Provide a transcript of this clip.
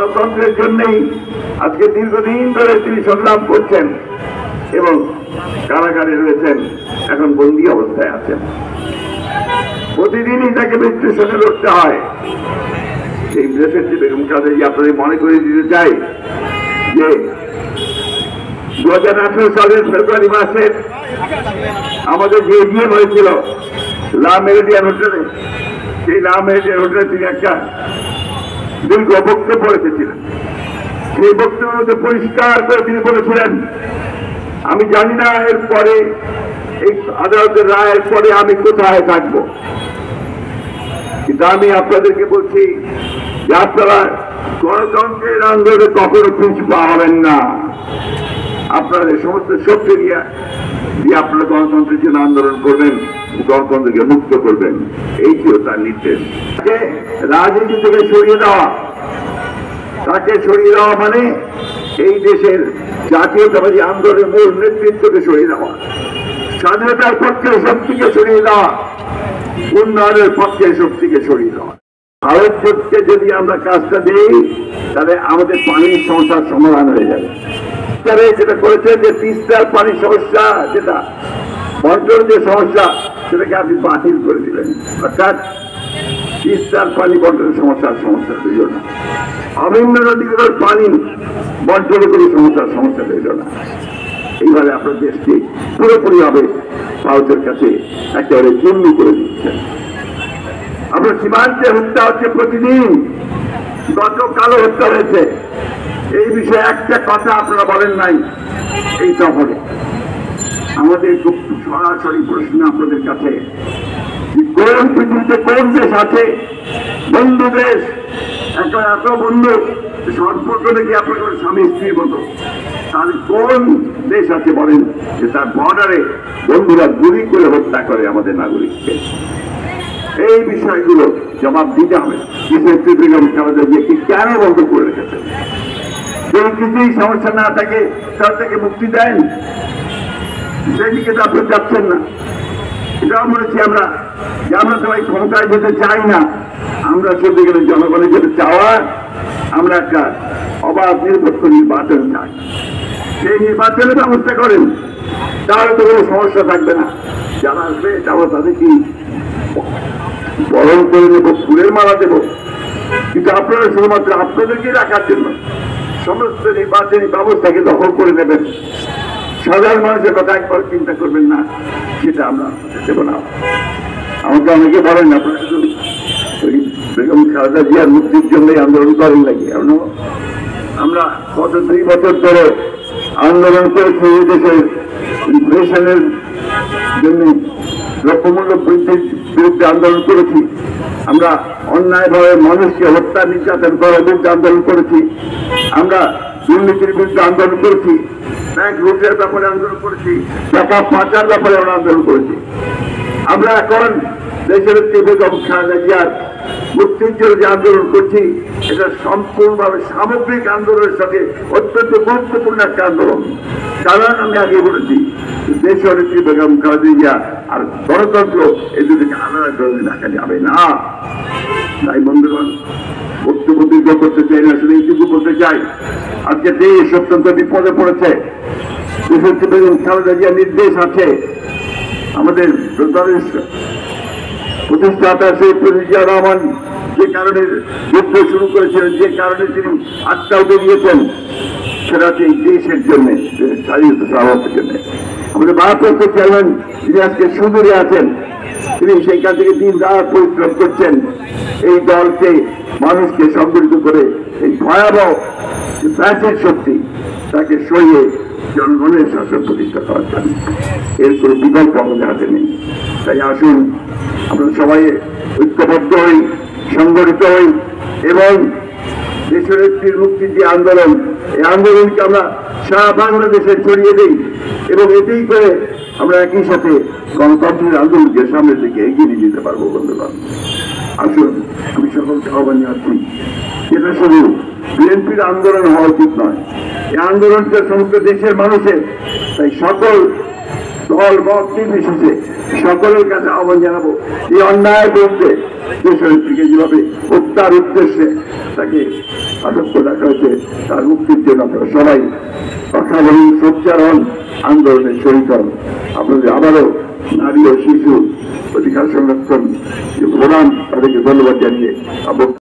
গণতন্ত্রের জন্যই আজকে দীর্ঘদিন ধরে তিনি সংগ্রাম করছেন এবং কারাগারে রয়েছেন, এখন বন্দী অবস্থায় আছেন। প্রতিদিনই তাকে মৃত্যুর সাথে লড়তে হয়। সেই দেশের যে বেগম খালেদা জিয়া, আপনাদের মনে করে দিতে চাই যে 2018 সালের ফেব্রুয়ারি মাসে আমাদের যে এজিএম হয়েছিল লা মেরিডিয়ান হোটেলে, সেই লা মেরিডিয়ান হোটেলে তিনি একটা দীর্ঘ বক্তব্য রেখেছিলেন। সেই বক্তব্যের মধ্যে পরিষ্কার করে তিনি বলেছিলেন, আমি জানি না এরপরে এই আদালতের রায়ের পরে আমি কোথায় থাকবো, কিন্তু আমি আপনাদেরকে বলছি যে আপনারা গণতন্ত্রের আন্দোলনে কখনো পিছু পা হবেন না। আপনাদের সমস্ত শক্তি দিয়ে আপনারা গণতন্ত্রের জন্য আন্দোলন করবেন, গণতন্ত্রকে মুক্ত করবেন, এই ছিল তার নির্দেশ। রাজনীতি থেকে সরিয়ে দেওয়া, তাকে সরিয়ে দেওয়া মানে এই দেশের জাতীয়তাবাদী আন্দোলনের মূল নেতৃত্বকে সরিয়ে দেওয়া, স্বাধীনতার পক্ষে শক্তিকে সরিয়ে দেওয়া, উন্নয়নের পক্ষে শক্তিকে সরিয়ে দেওয়া। ভারতকে যদি আমরা কাজটা দিই তাহলে আমাদের পানির সমস্যার সমাধান হয়ে যাবে। যেটা করেছে যে তিস্তার পানির সমস্যা, যেটা বন্টন যে সমস্যা, সেটাকে আপনি বাতিল করে দিলেন, অর্থাৎ তিস্তার পানি বন্টনের সমস্যা রইল না। অভিন্ন নদীগুলোর পানি বন্টনের কোনো সমস্যা রইল না। এইভাবে আপনার দেশকে পুরোপুরি ভাবে ভারতের কাছে একেবারে জিম্মি করে দিচ্ছেন। আপনার সীমান্তে হত্যা হচ্ছে প্রতিদিন, গতকালও হত্যা হয়েছে। এই বিষয়ে একটা কথা আপনারা বলেন নাই এই সফরে। আমাদের খুব সরাসরি প্রশ্ন আপনাদের কাছে, কোন পৃথিবীতে কোন দেশ আছে বন্ধু দেশ, একটা এত বন্ধু সম্পর্ক দেখি আপনার স্বামী স্ত্রীর মতো, তাহলে কোন দেশ আছে বলেন যে তার বর্ডারে বন্ধুরা গুলি করে হত্যা করে আমাদের নাগরিককে? এই বিষয়গুলো জবাব দিতে হবে। বেগম খালেদা জিয়াকে কেন বন্ধ করে রেখেছেন? যদি কিছুই সমস্যা না থাকে তার থেকে মুক্তি দেন, সেদিকে তো আপনি যাচ্ছেন না। এটাও বলেছি আমরা যে আমরা সবাই ক্ষমতায় যেতে চাই না, আমরা সত্যি গেলে জনগণের যেতে চাওয়া, আমরা একটা অবাধ নিরপেক্ষ নির্বাচন চাই। সেই নির্বাচনের ব্যবস্থা করেন, তাহলে তো কোনো সমস্যা থাকবে না। যারা আসবে তারা তাদেরকে বরণ করে দেবো, ফুলের মালা দেব, কিন্তু আপনারা শুধুমাত্র আপনাদেরকে রাখার জন্য সমস্ত নির্বাচনী ব্যবস্থাকে দখল করে নেবেন। সাধারণ মানুষের কথা একবার চিন্তা করবেন না, সেটা আমরা দেব না। আমাকে অনেকে বলেন আপনারা শুধু বেগম খালেদা জিয়ার মুক্তির জন্যই আন্দোলন করেন নাকি? আমরা গত 2 বছর ধরে আন্দোলন করেছি এই দেশের ইনফ্লেশনের জন্য, দ্রব্যমূল্য বৃদ্ধির বিরুদ্ধে আন্দোলন করেছি, আমরা অন্যায়ভাবে মানুষকে হত্যা নির্যাতন করার বিরুদ্ধে আন্দোলন করেছি, আমরা দুর্নীতির বিরুদ্ধে আন্দোলন করেছি, ব্যাংক লুটের ব্যাপারে আন্দোলন করেছি, টাকা পাচার ব্যাপারে আমরা আন্দোলন করেছি। আমরা এখন দেশের বেগম খালেদা জিয়ার মুক্তির জন্য যে আন্দোলন করছি, এটা সম্পূর্ণভাবে সামগ্রিক আন্দোলনের সাথে অত্যন্ত গুরুত্বপূর্ণ একটা আন্দোলন। কারণ আমি আগে বলেছি দেশের বেগম খালেদা জিয়া আর গণতন্ত্র এই দুটিকে আলাদা করে রাখা যাবে না। তাই বন্ধুগণ, বক্তব্য দীর্ঘ করতে চাই না, শুধু এইটুকু বলতে চাই, আজকে দেশ অত্যন্ত বিপদে পড়েছে। দেশের বেগম খালেদা জিয়ার নির্দেশ আছে, আমাদের প্রতিষ্ঠাতা শহীদ জিয়াউর রহমান যে কারণে যুদ্ধ শুরু করেছিলেন, যে কারণে তিনি আত্মা উঠে দিয়েছেন, সেটা হচ্ছে এই দেশের জন্য, স্বাধীনতা সার্বভৌমত্বের জন্য। আমাদের ভারপ্রাপ্ত চেয়ারম্যান যিনি আজকে সুদূরে আছেন, তিনি সেইখান থেকে দিন রাত পরিশ্রম করছেন এই দলকে, মানুষকে সংগঠিত করে এই ভয়াবহ প্রাচীন শক্তি তাকে সরিয়ে জনগণের শাসন প্রতিষ্ঠা করার জন্য। এর কোনো বিকল্প আমাদের হাতে নেই। তাই আসুন আমরা সবাই ঐক্যবদ্ধ হই, সংগঠিত হই এবং দেশের একটি মুক্তির যে আন্দোলন, এই আন্দোলনকে আমরা সারা বাংলাদেশে ছড়িয়ে দিই এবং এটাই করে আমরা একই সাথে গণতন্ত্রের আন্দোলনকে সামনের দিকে এগিয়ে নিয়ে যেতে পারবো। বন্ধুগণ, আসুন আমি সকলকে আহ্বান জানাচ্ছি, এটা শুধু বিএনপির আন্দোলন হওয়া উচিত নয়, এই আন্দোলনটা সমস্ত দেশের মানুষের। তাই সকল দল মত নির্বিশেষে সকলের কাছে আহ্বান জানাবো, এই অন্যায়ের বিরুদ্ধে দেশনেত্রীকে যেভাবে হত্যার উদ্দেশ্যে তাকে আটক করে রাখা হয়েছে, তার মুক্তির জন্য আপনারা সবাই কথা বলুন, সোচ্চার হন, আন্দোলনের শহীদ হন। আপনাদের আবারও নারী ও শিশু অধিকার সংরক্ষণ যে প্রধান, তাদেরকে ধন্যবাদ জানিয়ে